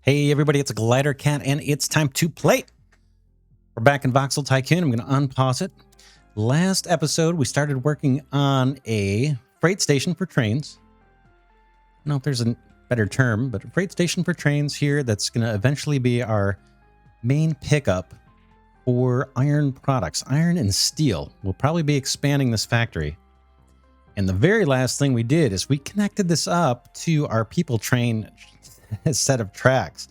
Hey everybody, it's Glidercat and it's time to play. We're back in Voxel Tycoon. I'm going to unpause it. Last episode, we started working on a freight station for trains. I don't know if there's a better term, but a freight station for trains here that's going to eventually be our main pickup for iron products, iron and steel. We'll probably be expanding this factory. And the very last thing we did is we connected this up to our people train set of tracks.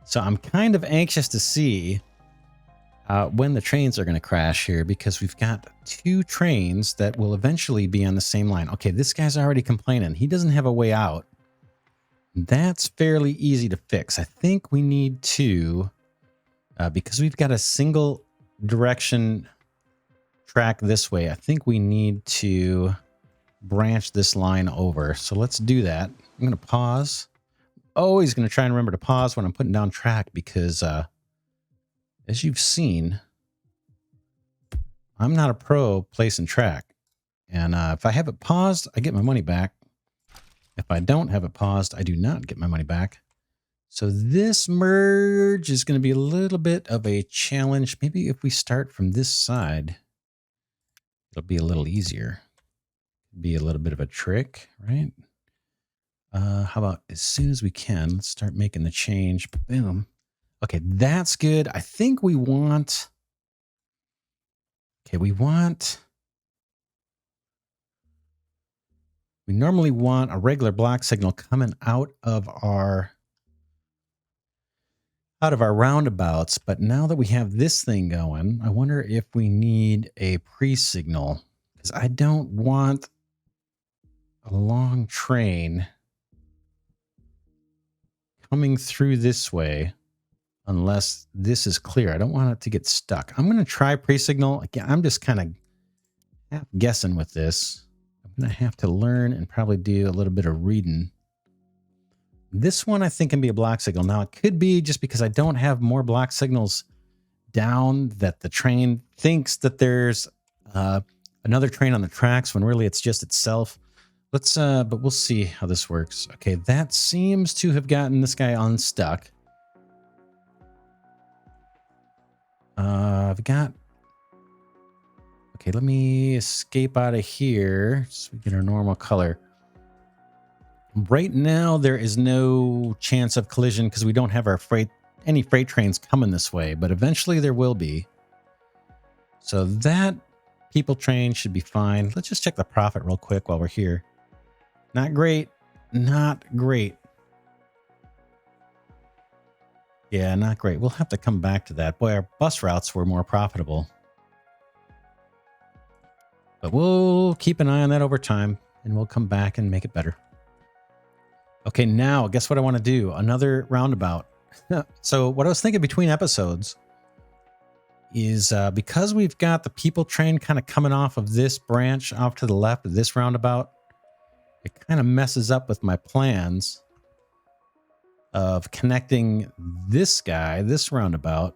So I'm kind of anxious to see when the trains are going to crash here, because we've got two trains that will eventually be on the same line. Okay, this guy's already complaining. He doesn't have a way out. That's fairly easy to fix. I think we need to, because we've got a single direction track this way, I think we need to branch this line over. So let's do that. I'm going to pause. Always going to try and remember to pause when I'm putting down track, because as you've seen, I'm not a pro placing track. And if I have it paused, I get my money back. If I don't have it paused, I do not get my money back. So this merge is going to be a little bit of a challenge. Maybe if we start from this side, it'll be a little easier. Be a little bit of a trick, right? How about as soon as we can, let's start making the change. Boom. Okay, that's good. I think we want... Okay, we normally want a regular block signal coming out of our roundabouts, but now that we have this thing going, I wonder if we need a pre-signal, because I don't want a long train coming through this way unless this is clear. I don't want it to get stuck. I'm going to try pre-signal. Again, I'm just kind of half guessing with this. I'm going to have to learn and probably do a little bit of reading. This one I think can be a block signal. Now it could be just because I don't have more block signals down that the train thinks that there's another train on the tracks when really it's just itself. Let's, but we'll see how this works. Okay, that seems to have gotten this guy unstuck. I've got... Okay, let me escape out of here so we get our normal color. Right now, there is no chance of collision because we don't have our any freight trains coming this way, but eventually there will be. So that people train should be fine. Let's just check the profit real quick while we're here. Not great. Not great. Yeah, not great. We'll have to come back to that. Boy, our bus routes were more profitable. But we'll keep an eye on that over time, and we'll come back and make it better. Okay, now, guess what I want to do? Another roundabout. So what I was thinking between episodes is because we've got the people train kind of coming off of this branch off to the left of this roundabout, it kind of messes up with my plans of connecting this guy, this roundabout,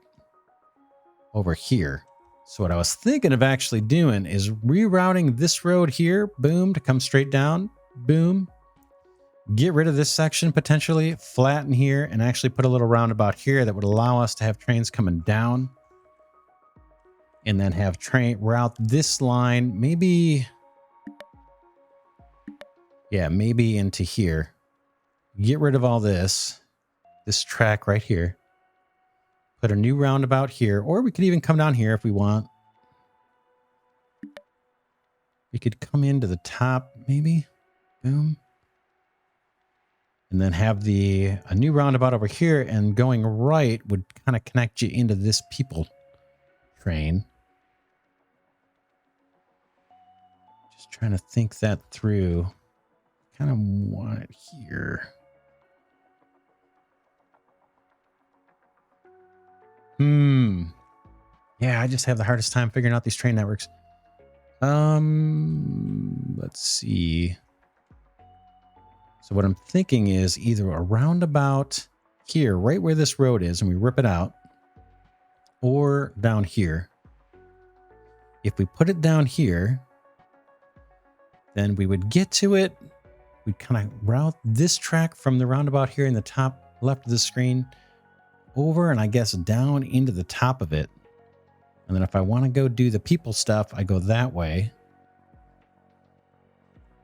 over here. So what I was thinking of actually doing is rerouting this road here, boom, to come straight down, boom. Get rid of this section potentially, flatten here, and actually put a little roundabout here that would allow us to have trains coming down. And then have train route this line, maybe... Yeah, maybe into here. Get rid of all this track right here. Put a new roundabout here, or we could even come down here if we want. We could come into the top, maybe. Boom. And then have a new roundabout over here, and going right would kind of connect you into this people train. Just trying to think that through. Kind of want it here. Yeah, I just have the hardest time figuring out these train networks. Let's see. So what I'm thinking is either a roundabout here, right where this road is, and we rip it out, or down here. If we put it down here, then we would get to it. We'd kind of route this track from the roundabout here in the top left of the screen, over, and I guess down into the top of it. And then if I want to go do the people stuff, I go that way.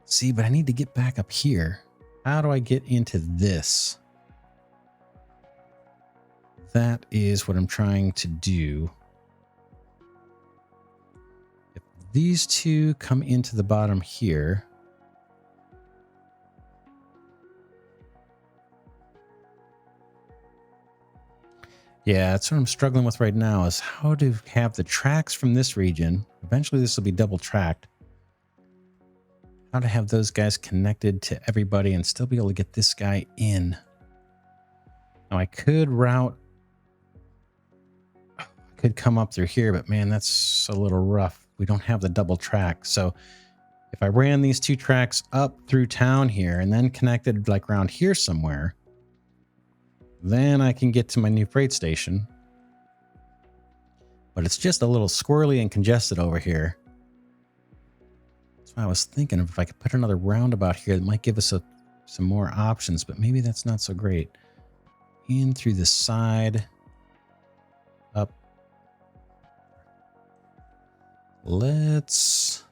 See, but I need to get back up here. How do I get into this? That is what I'm trying to do. If these two come into the bottom here, yeah, that's what I'm struggling with right now, is how to have the tracks from this region. Eventually this will be double tracked. How to have those guys connected to everybody and still be able to get this guy in. Now I could come up through here, but man, that's a little rough. We don't have the double track. So if I ran these two tracks up through town here and then connected like around here somewhere, then I can get to my new freight station. But it's just a little squirrely and congested over here. That's why I was thinking if I could put another roundabout here, that might give us some more options, but maybe that's not so great. In through the side, up. Let's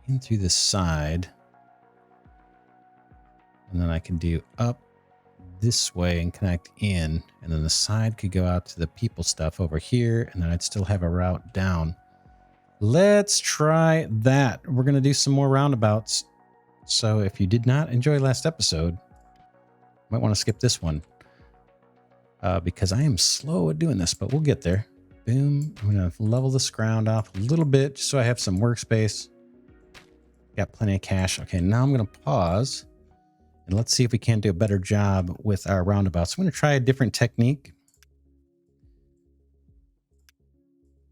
in through the side. And then I can do up this way and connect in. And then the side could go out to the people stuff over here. And then I'd still have a route down. Let's try that. We're going to do some more roundabouts. So if you did not enjoy last episode, you might want to skip this one. Because I am slow at doing this, but we'll get there. Boom. I'm going to level this ground off a little bit just so I have some workspace. Got plenty of cash. Okay, now I'm going to pause. And let's see if we can't do a better job with our roundabouts. I'm going to try a different technique.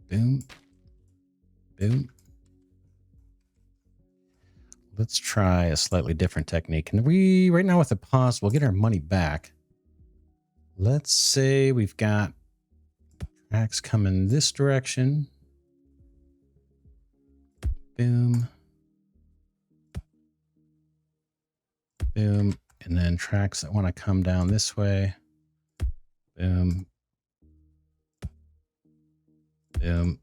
Boom. Boom. Let's try a slightly different technique. And we, right now with the pause, we'll get our money back. Let's say we've got tracks coming this direction. Boom. Boom. And then tracks that want to come down this way. Boom. Boom.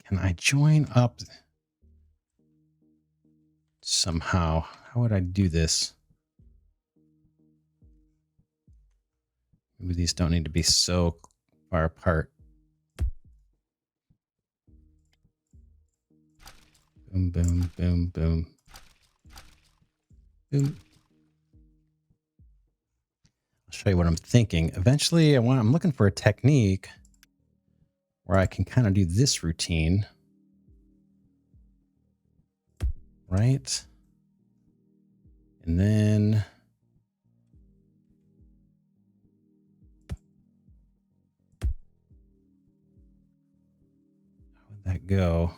Can I join up somehow? How would I do this? Maybe these don't need to be so far apart. Boom, boom, boom, boom. Boom. I'll show you what I'm thinking. Eventually, I'm looking for a technique where I can kind of do this routine. Right? And then how would that go?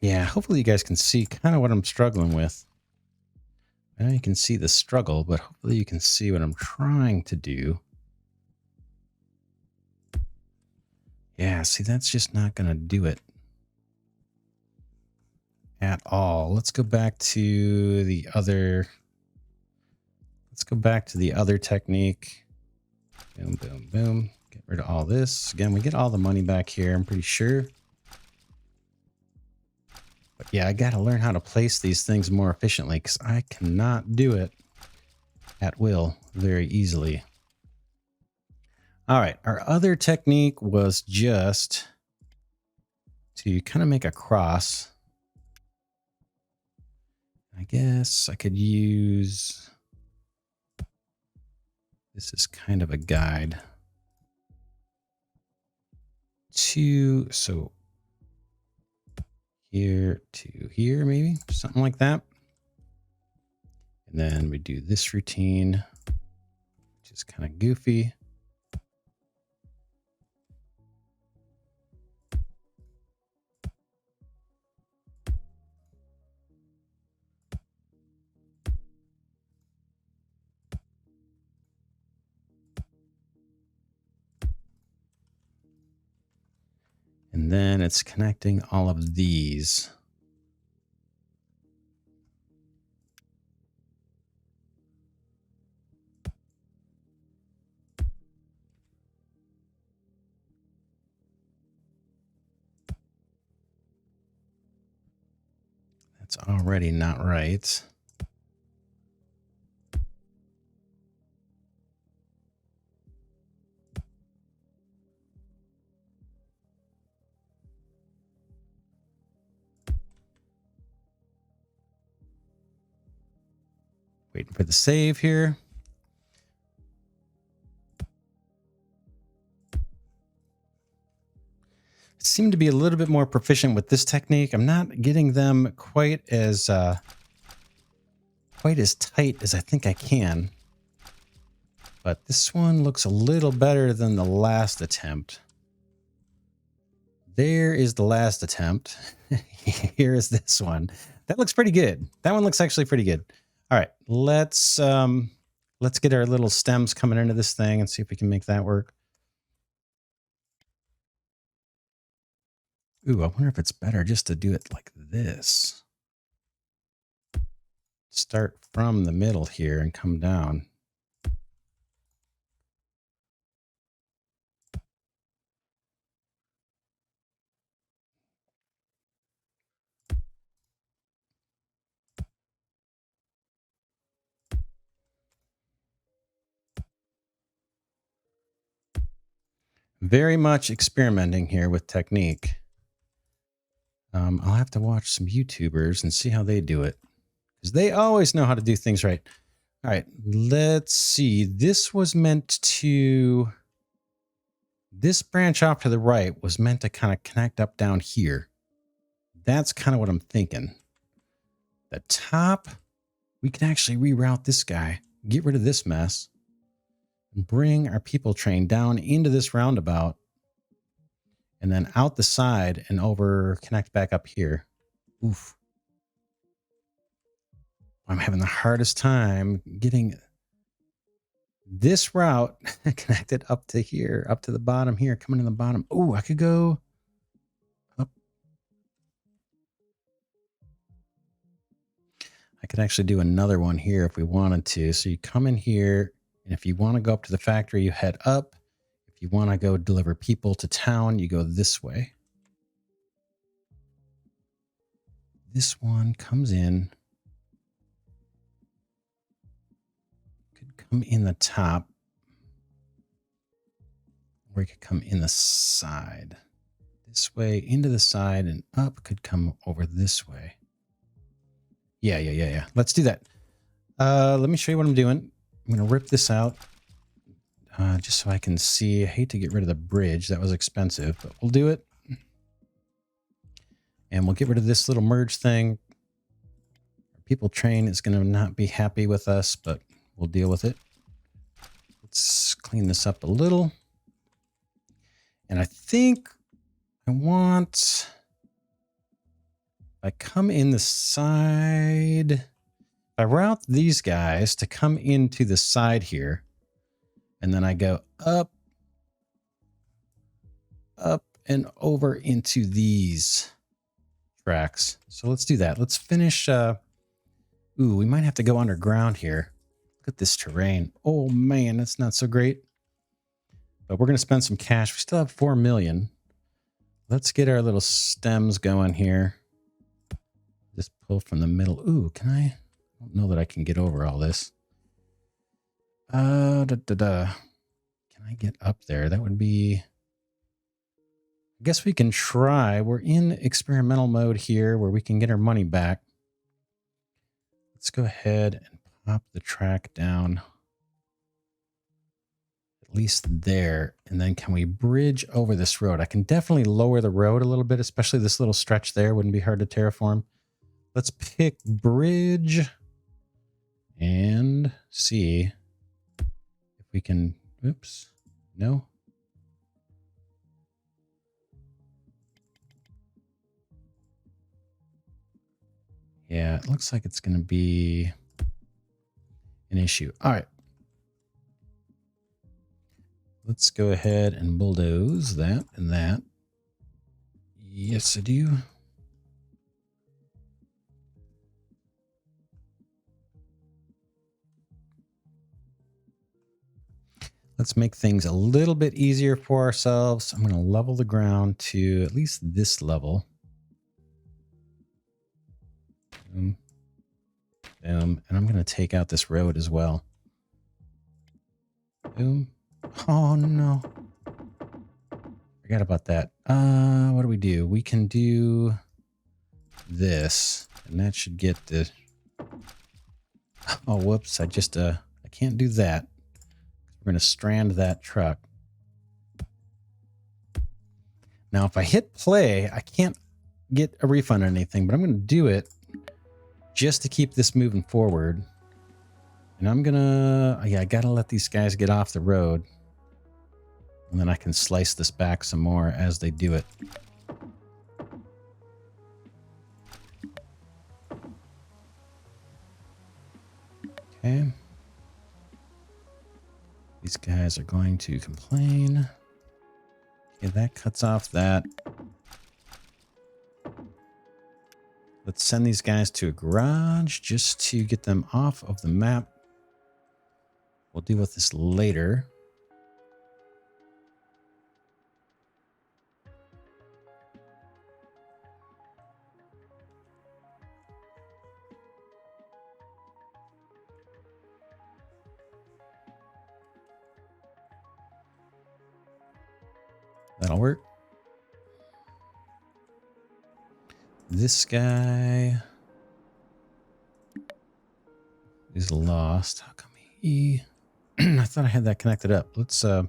Yeah, hopefully you guys can see kind of what I'm struggling with. Now you can see the struggle, but hopefully you can see what I'm trying to do. Yeah, see, that's just not going to do it at all. Let's go back to the other. Let's go back to the other technique. Boom, boom, boom. Get rid of all this. Again, we get all the money back here, I'm pretty sure. But yeah, I got to learn how to place these things more efficiently because I cannot do it at will very easily. All right, our other technique was just to kind of make a cross. I guess I could use, this is kind of a guide to, so here to here, maybe something like that. And then we do this routine, which is kind of goofy. And then it's connecting all of these. That's already not right. Waiting for the save here. Seem to be a little bit more proficient with this technique. I'm not getting them quite as tight as I think I can. But this one looks a little better than the last attempt. There is the last attempt. Here is this one. That looks pretty good. That one looks actually pretty good. All right, let's get our little stems coming into this thing and see if we can make that work. Ooh, I wonder if it's better just to do it like this. Start from the middle here and come down. Very much experimenting here with technique. I'll have to watch some YouTubers and see how they do it, because they always know how to do things right. All right, let's see. This was meant to... This branch off to the right was meant to kind of connect up down here. That's kind of what I'm thinking. The top, we can actually reroute this guy, get rid of this mess, and bring our people train down into this roundabout, and then out the side and over, connect back up here. Oof. I'm having the hardest time getting this route connected up to here, up to the bottom here, coming in the bottom. Oh, I could go up. I could actually do another one here if we wanted to. So you come in here, and if you want to go up to the factory, you head up. If you want to go deliver people to town, you go this way. This one comes in. Could come in the top. Or it could come in the side. This way, into the side, and up could come over this way. Yeah. Let's do that. Let me show you what I'm doing. I'm going to rip this out. Just so I can see. I hate to get rid of the bridge. That was expensive, but we'll do it. And we'll get rid of this little merge thing. People train is going to not be happy with us, but we'll deal with it. Let's clean this up a little. And I think I want... I come in the side... I route these guys to come into the side here. And then I go up, and over into these tracks. So let's do that. Let's finish. Ooh, we might have to go underground here. Look at this terrain. Oh, man, that's not so great. But we're going to spend some cash. We still have 4 million. Let's get our little stems going here. Just pull from the middle. Ooh, can I? I don't know that I can get over all this. Can I get up there? That would be... I guess we can try. We're in experimental mode here where we can get our money back. Let's go ahead and pop the track down. At least there. And then can we bridge over this road? I can definitely lower the road a little bit, especially this little stretch there. Wouldn't be hard to terraform. Let's pick bridge. see if we can, oops, no. Yeah, it looks like it's going to be an issue. All right. Let's go ahead and bulldoze that and that. Yes, I do. Let's make things a little bit easier for ourselves. I'm going to level the ground to at least this level. Boom. Boom. And I'm going to take out this road as well. Boom. Oh, no. Forgot about that. What do we do? We can do this, and that should get the... Oh, whoops. I can't do that. We're going to strand that truck. Now, if I hit play, I can't get a refund or anything, but I'm going to do it just to keep this moving forward. And I'm going to... Yeah, I got to let these guys get off the road. And then I can slice this back some more as they do it. Okay. These guys are going to complain. Okay, that cuts off that. Let's send these guys to a garage just to get them off of the map. We'll deal with this later. That'll work. This guy is lost. How come he... I thought I had that connected up. Let's put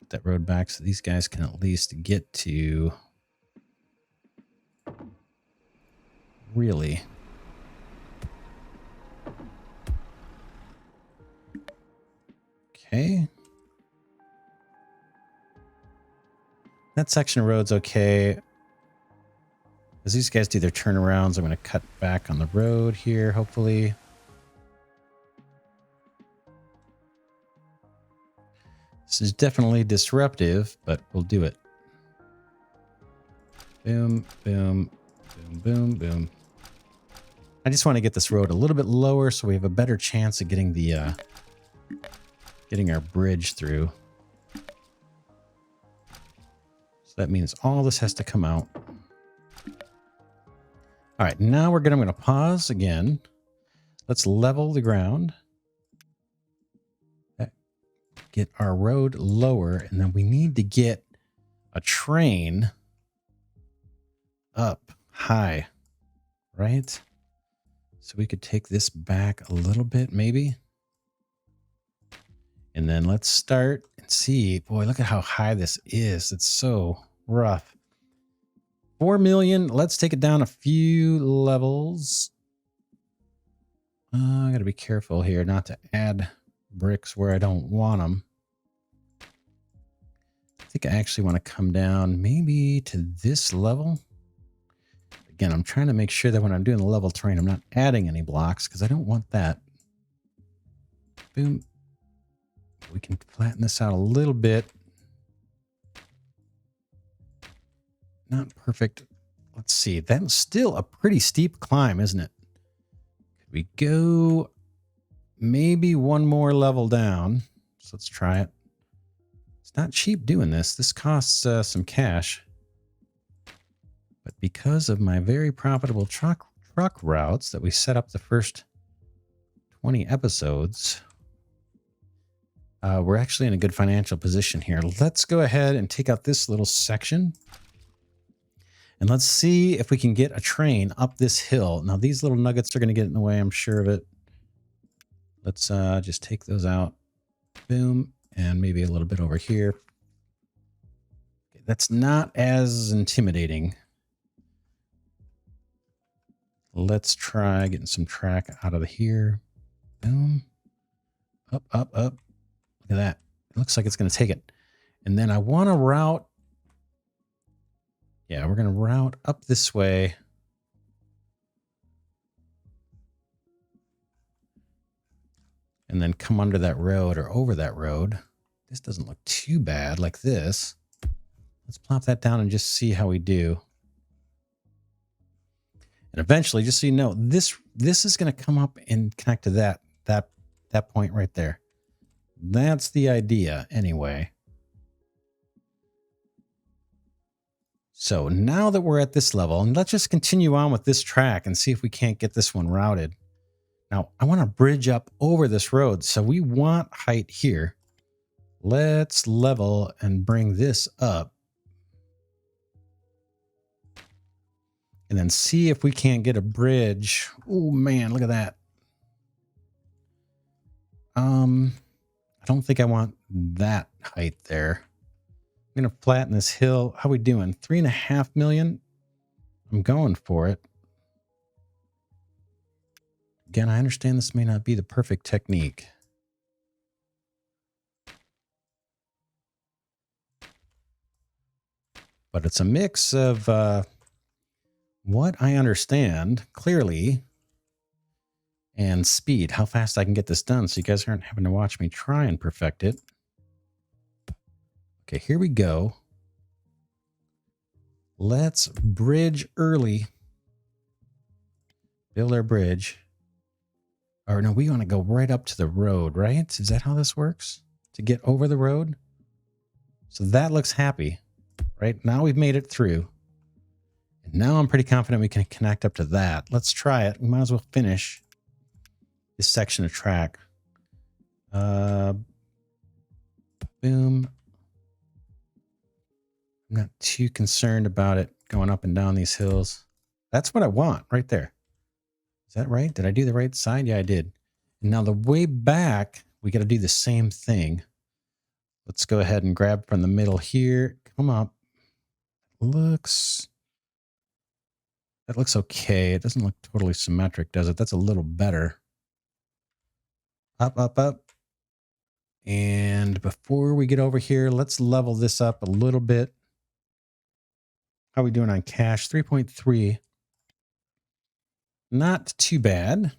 that road back so these guys can at least get to... Really? Okay. That section of road's okay. As these guys do their turnarounds, I'm going to cut back on the road here, hopefully. This is definitely disruptive, but we'll do it. Boom, boom, boom, boom, boom. I just want to get this road a little bit lower so we have a better chance of getting the getting our bridge through. So that means all this has to come out. All right, now I'm going to pause again. Let's level the ground. Get our road lower, and then we need to get a train up high, right? So we could take this back a little bit, maybe. And then let's start and see. Boy, look at how high this is. It's so rough. 4 million. Let's take it down a few levels. I got to be careful here not to add bricks where I don't want them. I think I actually want to come down maybe to this level. Again, I'm trying to make sure that when I'm doing the level terrain, I'm not adding any blocks because I don't want that. Boom. We can flatten this out a little bit. Not perfect. Let's see. That's still a pretty steep climb, isn't it? Could we go maybe one more level down? So let's try it. It's not cheap doing this. This costs some cash. But because of my very profitable truck routes that we set up the first 20 episodes, we're actually in a good financial position here. Let's go ahead and take out this little section. And let's see if we can get a train up this hill. Now, these little nuggets are going to get in the way, I'm sure of it. Let's just take those out. Boom. And maybe a little bit over here. Okay, that's not as intimidating. Let's try getting some track out of here. Boom. Up, up, up. Look at that. It looks like it's going to take it. And then I want to route. Yeah, we're going to route up this way. And then come under that road or over that road. This doesn't look too bad like this. Let's plop that down and just see how we do. And eventually, just so you know, this is going to come up and connect to that point right there. That's the idea anyway. So now that we're at this level, and let's just continue on with this track and see if we can't get this one routed. Now, I want to bridge up over this road, so we want height here. Let's level and bring this up. And then see if we can't get a bridge. Oh, man, look at that. I don't think I want that height there. I'm going to flatten this hill. How are we doing? 3.5 million? I'm going for it. Again, I understand this may not be the perfect technique. But it's a mix of what I understand clearly and speed, how fast I can get this done so you guys aren't having to watch me try and perfect it. Okay, here we go. Let's bridge early. Build our bridge. Or no, we want to go right up to the road, right? Is that how this works? To get over the road? So that looks happy, right? Now we've made it through. And now I'm pretty confident we can connect up to that. Let's try it. We might as well finish this section of track. Boom. I'm not too concerned about it going up and down these hills. That's what I want right there. Is that right? Did I do the right side? Yeah, I did. And now the way back, we got to do the same thing. Let's go ahead and grab from the middle here. Come up. That looks okay. It doesn't look totally symmetric, does it? That's a little better. Up, up, up. And before we get over here, let's level this up a little bit. How are we doing on cache? 3.3. Not too bad.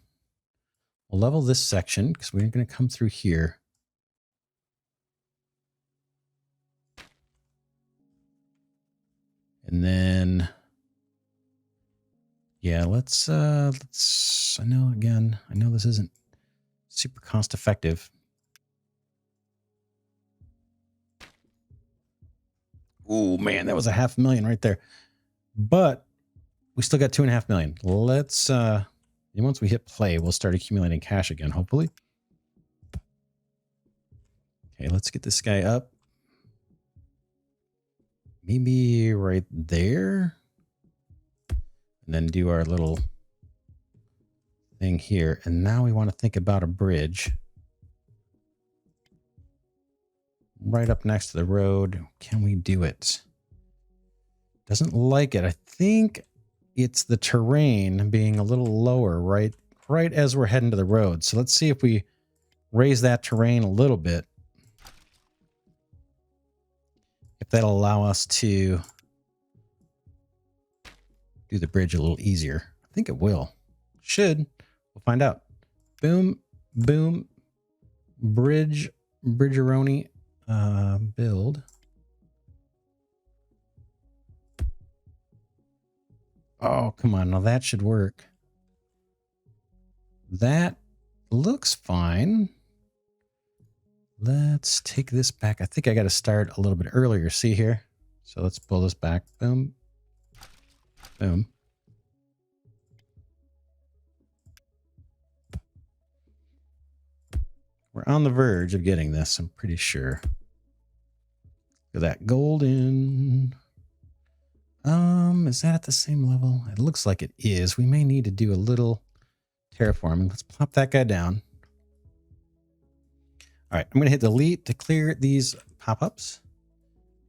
We'll level this section because we're going to come through here. And then, yeah, let's, I know this isn't super cost effective. Oh man, that was a 500,000 right there. But we still got 2.5 million. Let's, once we hit play, we'll start accumulating cash again, hopefully. Okay, let's get this guy up. Maybe right there. And then do our little thing here. And now we want to think about a bridge. Right up next to the road. Can we do it? Doesn't like it. I think it's the terrain being a little lower right as we're heading to the road. So let's see if we raise that terrain a little bit. If that'll allow us to do the bridge a little easier. I think it will. Should. We'll find out. Boom, boom, bridgeroni, build. Oh, come on. Now that should work. That looks fine. Let's take this back. I think I got to start a little bit earlier. See here? So let's pull this back. Boom. Boom. We're on the verge of getting this, I'm pretty sure. Look at that. Golden. Is that at the same level? It looks like it is. We may need to do a little terraforming. Let's plop that guy down. All right, I'm going to hit delete to clear these pop-ups.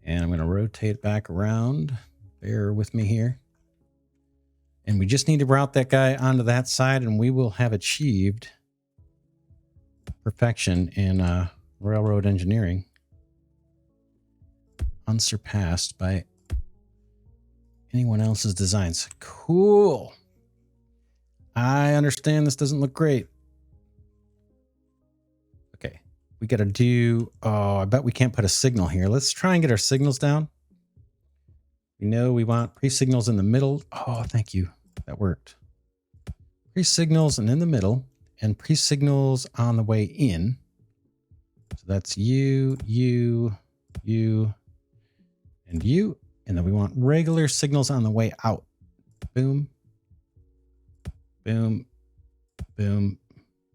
And I'm going to rotate back around. Bear with me here. And we just need to route that guy onto that side, and we will have achieved perfection in railroad engineering. Unsurpassed by anyone else's designs. Cool. I understand this doesn't look great. Okay. We got to do... Oh, I bet we can't put a signal here. Let's try and get our signals down. We know we want pre-signals in the middle. Oh, thank you. That worked. Pre-signals and in the middle, and pre-signals on the way in. So that's you, you, you, and you. And then we want regular signals on the way out. Boom, boom, boom,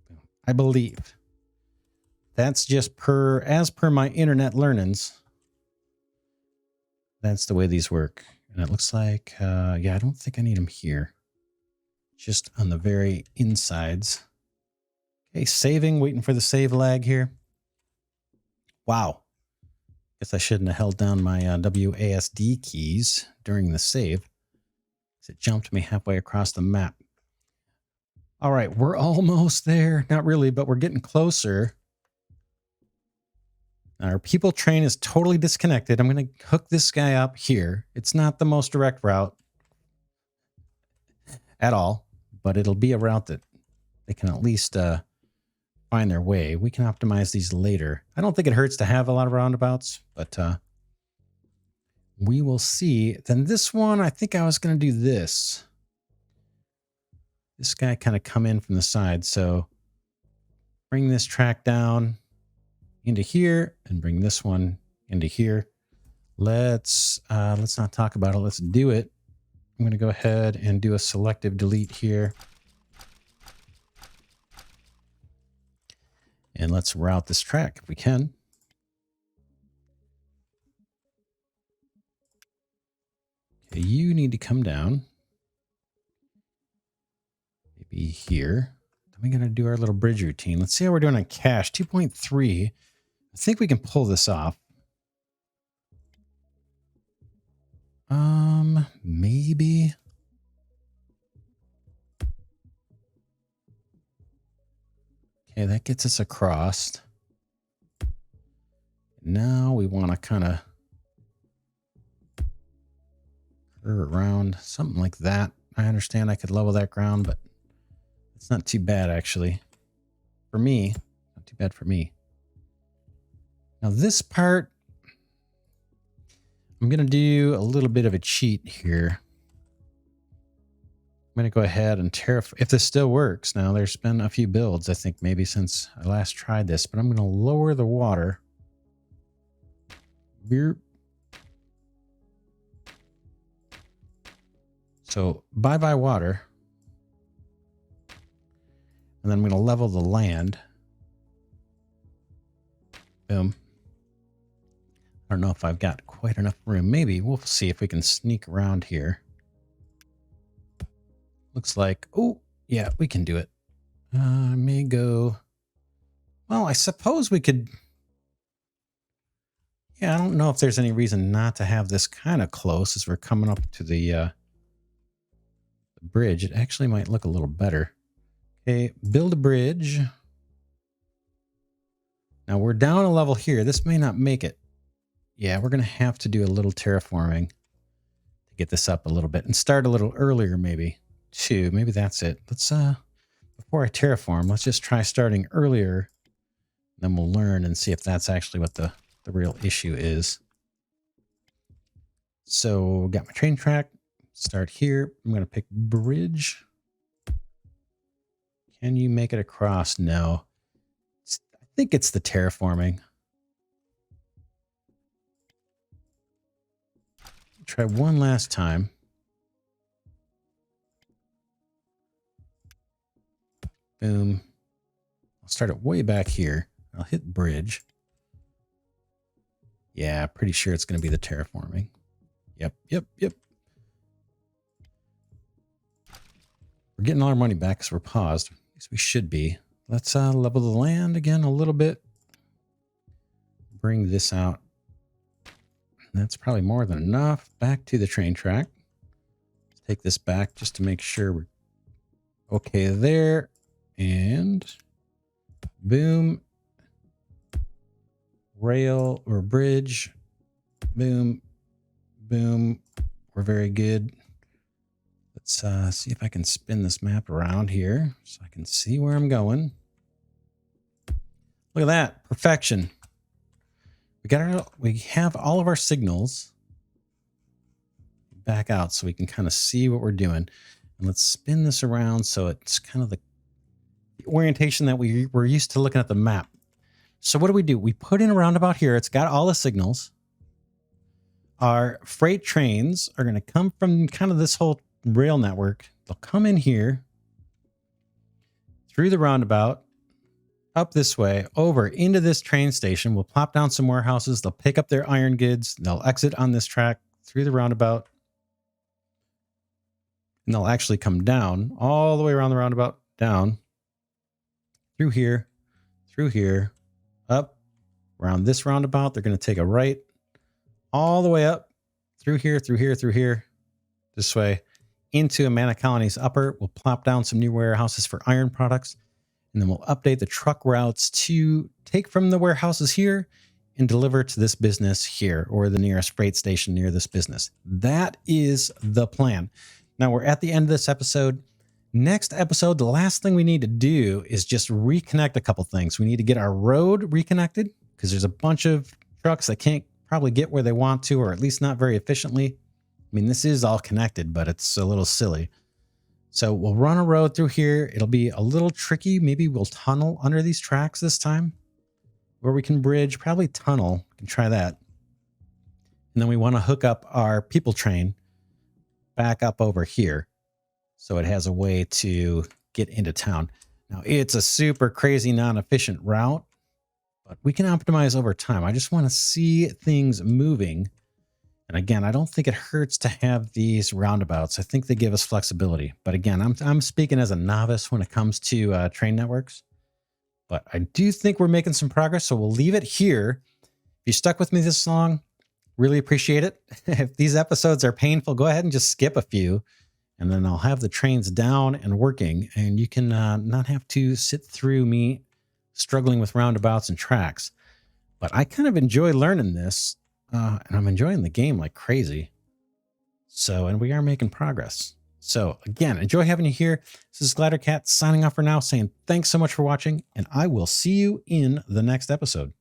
boom. I believe that's just as per my internet learnings. That's the way these work. And it looks like, yeah, I don't think I need them here. Just on the very insides. Okay, saving, waiting for the save lag here. Wow. Guess I shouldn't have held down my WASD keys during the save, because it jumped me halfway across the map. All right, we're almost there. Not really, but we're getting closer. Our people train is totally disconnected. I'm going to hook this guy up here. It's not the most direct route at all, but it'll be a route that they can at least find their way. We can optimize these later. I don't think it hurts to have a lot of roundabouts, but we will see. Then this one, I think I was going to do this. This guy kind of come in from the side. So bring this track down into here and bring this one into here. Let's not talk about it. Let's do it. I'm going to go ahead and do a selective delete here. And let's route this track if we can. Okay, you need to come down. Maybe here. Then we're going to do our little bridge routine. Let's see how we're doing on cache. 2.3. I think we can pull this off. Maybe. Okay, that gets us across. Now we want to kind of curve around, something like that. I understand I could level that ground, but it's not too bad, actually. For me, not too bad for me. Now this part, I'm going to do a little bit of a cheat here. I'm going to go ahead and terraform. If this still works, now there's been a few builds, I think, maybe since I last tried this, but I'm going to lower the water. Beer. So bye-bye water. And then I'm going to level the land. Boom. I don't know if I've got quite enough room. Maybe. We'll see if we can sneak around here. Looks like, oh, yeah, we can do it. I may go, well, I suppose we could, yeah, I don't know if there's any reason not to have this kind of close as we're coming up to the bridge. It actually might look a little better. Okay, build a bridge. Now we're down a level here. This may not make it. Yeah, we're going to have to do a little terraforming to get this up a little bit and start a little earlier maybe. Maybe that's it. Let's before I terraform, let's just try starting earlier. Then we'll learn and see if that's actually what the real issue is. So got my train track. Start here. I'm going to pick bridge. Can you make it across? No. I think it's the terraforming. Try one last time. Boom. I'll start it way back here. I'll hit bridge. Yeah, pretty sure it's going to be the terraforming. Yep. We're getting all our money back because we're paused. At least we should be. Let's level the land again a little bit. Bring this out. That's probably more than enough. Back to the train track. Let's take this back just to make sure we're okay there. And Boom. Rail or bridge. Boom. Boom. We're very good. Let's see if I can spin this map around here so I can see where I'm going. Look at that. Perfection. We have all of our signals. Back out so we can kind of see what we're doing. And let's spin this around so it's kind of the orientation that we're used to looking at the map. So what do? We put in a roundabout here. It's got all the signals. Our freight trains are going to come from kind of this whole rail network. They'll come in here through the roundabout, up this way, over into this train station. We'll plop down some warehouses. They'll pick up their iron goods. They'll exit on this track through the roundabout. And they'll actually come down all the way around the roundabout, down, through here, up, around this roundabout. They're going to take a right, all the way up, through here, this way, into Amana Colony's upper. We'll plop down some new warehouses for iron products, and then we'll update the truck routes to take from the warehouses here and deliver to this business here, or the nearest freight station near this business. That is the plan. Now we're at the end of this episode. Next episode, the last thing we need to do is just reconnect a couple things. We need to get our road reconnected because there's a bunch of trucks that can't probably get where they want to, or at least not very efficiently. I mean, this is all connected, but it's a little silly. So we'll run a road through here. It'll be a little tricky. Maybe we'll tunnel under these tracks this time, where we can bridge, probably tunnel. We can try that. And then we want to hook up our people train back up over here so it has a way to get into town. Now, it's a super crazy non-efficient route, but we can optimize over time. I just want to see things moving. And again, I don't think it hurts to have these roundabouts. I think they give us flexibility. But again, I'm speaking as a novice when it comes to train networks. But I do think we're making some progress, so we'll leave it here. If you stuck with me this long, really appreciate it. If these episodes are painful, go ahead and just skip a few, and then I'll have the trains down and working, and you can not have to sit through me struggling with roundabouts and tracks. But I kind of enjoy learning this, and I'm enjoying the game like crazy. So, and we are making progress. So again, enjoy having you here. This is Glidercat signing off for now, saying thanks so much for watching, and I will see you in the next episode.